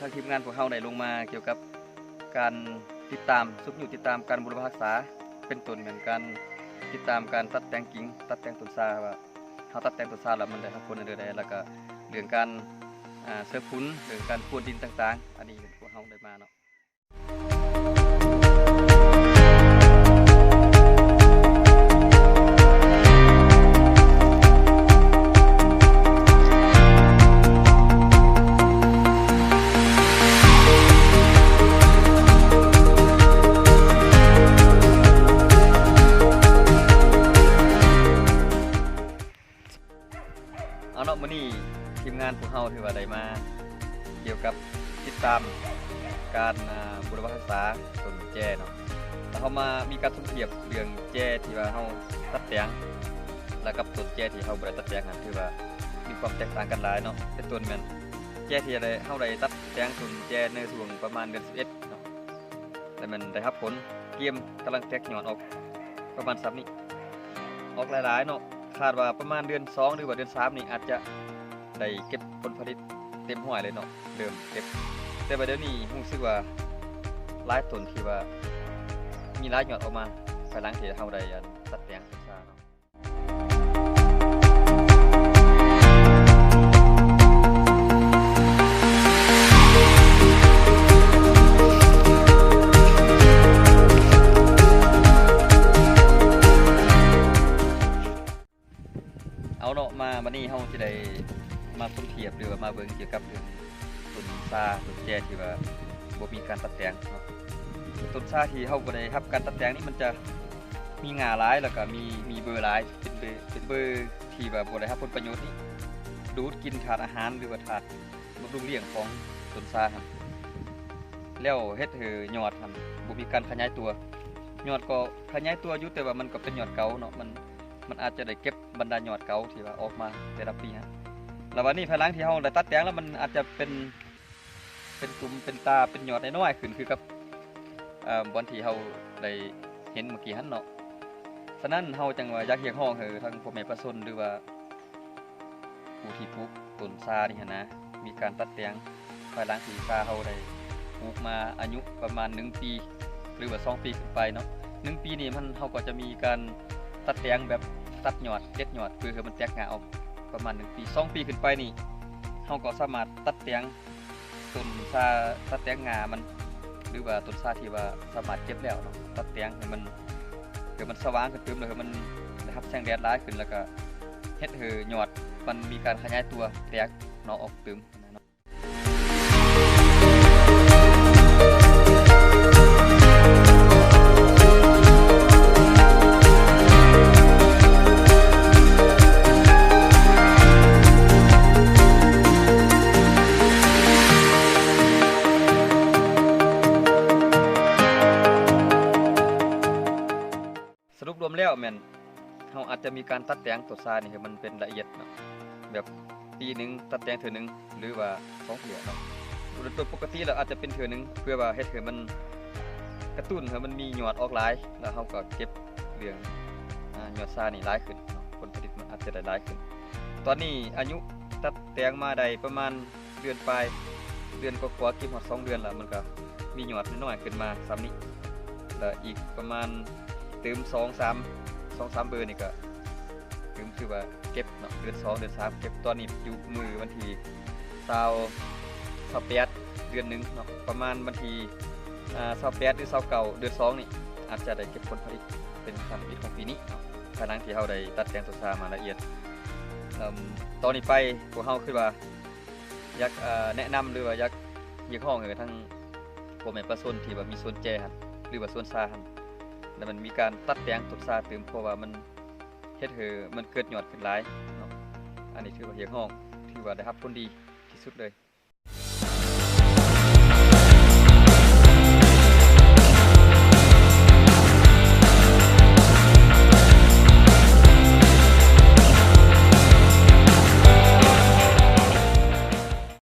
ทางทีมงานพวกเราได้ลงมาเกี่ยวกับการติดตามซุบอยู่ติดตามการบุรพรักษาเป็นต้นเหมือนกันติดตามการตัดแต่งกิ่งตัดแต่งต้นซาว่าเฮาตัดแต่งต้นซาแล้วมันได้รับผลอันใดแล้วก็เรื่องการเสริมพุ้นเรื่องการพรวนดินต่างๆอันนี้พวกเราได้มาเนาะเอาเนาะมื้อนี้ทีมงานพวกเราถือว่าได้มาเกี่ยวกับติดตามการบุรพรักษาต้นแจ้เนาะแล้วเขามามีการสมเทียบเรื่องแจ้ที่ว่าเราตัดแต่งแล้วกับต้นแจ้ที่เราบ่ได้ตัดแต่งถือว่ามีความแตกต่างกันหลายเนาะเป็นต้นแม่นแจ้ที่เราได้ตัดแต่งต้นแจ้ในช่วงประมาณเดือน11เนาะแต่มันได้รับผลเกียมกำลังแตกยอดออกประมาณ3นี้ออกหลายๆเนาะคาดว่าประมาณเดือน2หรือว่าเดือน3นี่อาจจะได้เก็บผลผลิตเต็มห้อยเลยเนาะเริ่มเก็บแต่ว่าเดี๋ยวนี้รู้สึกว่าหลายต้นที่ว่ามีหลายยอดออกมาภายหลังที่เราได้ตัดแต่งศึกษาเนาะเอาเนาะมาวันนี้เราจะได้มาสมเทียบหรือว่ามาเบิ่งเกี่ยวกับเรื่องต้นซาต้นแจ้ที่ว่าบ่มีการตัดแต่งเนาะต้นซาที่เราบ่ได้รับการตัดแต่งนี่มันจะมีงาหลายแล้วก็มีเบอร์หลายเป็นเบอร์ที่ว่าบ่ได้รับผลประโยชน์นี่ดูดกินธาตุอาหารหรือว่าธาตุบำรุงเลี้ยงของต้นซาครับแล้วเฮ็ดให้ยอดครับบ่มีการขยายตัวยอดก็ขยายตัวอยู่แต่ว่ามันก็เป็นยอดเก่าเนาะมันอาจจะได้เก็บบรรดายอดเก่าที่ว่าออกมาแต่ละปีฮะแล้ววันนี้ภายหลังที่เราได้ตัดแต่งแล้วมันอาจจะเป็นกลุ่มเป็นตาเป็นยอดน้อยๆขึ้นคือกับวันที่เราได้เห็นเมื่อกี้หันเนาะฉะนั้นเราจังว่าอยากเรียกร้องให้ทางพ่อแม่ประชาชนหรือว่าผู้ที่ปลูกต้นซานี่นะมีการตัดแต่งภายหลังที่ซาเราได้ปลูกมาอายุประมาณ1ปีหรือว่า2ปีขึ้นไปเนาะ1ปีนี่เราก็จะมีการตัดแต่งแบบตัดยอดเด็ดยอดคือมันแตกงาออกประมาณ1ปี2ปีขึ้นไปนี่เราก็สามารถตัดแต่งต้นซาตัดแต่งงามันหรือว่าต้นซาที่ว่าสามารถเก็บแล้วเนาะตัดแต่งให้มันสว่างขึ้นตึมเลยให้มันได้รับแสงแดดหลายขึ้นแล้วก็เฮ็ดให้ยอดมันมีการขยายตัวแตกเนาะออกตึมสรุปรวมแล้วแม่นเราอาจจะมีการตัดแต่งต้นซานี่ให้มันเป็นละเอียดเนาะแบบปีนึงตัดแต่งเทื่อนึงหรือว่า2เทื่อเนาะโดยปกติแล้วอาจจะเป็นเทื่อนึงเพื่อว่าเฮ็ดให้มันกระตุ้นให้มันมียอดออกหลายแล้วเราก็เก็บเรื่องยอดซานี่หลายขึ้นเนาะผลผลิตมันอาจจะได้หลายขึ้นตอนนี้อายุตัดแต่งมาได้ประมาณเดือนปลายเดือนกว่าๆเก็บฮอด2เดือนแล้วมันก็มียอดน้อยๆขึ้นมาซ้ำนี้แล้วอีกประมาณเติม2-3เบอร์นี่ก็ถึงคือว่าเก็บเนาะเดือน2เดือน3เก็บตอนนี้อยู่มือวันที่28เดือน1เนาะประมาณวันที่28หรือ29เดือน2นี่อาจจะได้เก็บผลผลิตเป็นผลผลิตของปีนี้เนาะภายหลังที่เราได้ตัดแต่งต้นซามาละเอียดตอนนี้ไปพวกเราคือว่าอยากแนะนำหรือว่าอยากเรียกร้องให้ทั้งพ่อแม่ประชาชนที่ว่ามีสวนแจครับหรือว่าสวนซาครับแล้วมันมีการตัดแต่งต้นซาเติมเพราะว่ามันเฮ็ดให้มันเกิดยอดขึ้นหลายเนาะอันนี้ถือว่าเรียกร้องที่ว่าได้รับผลดีที่สุดเลย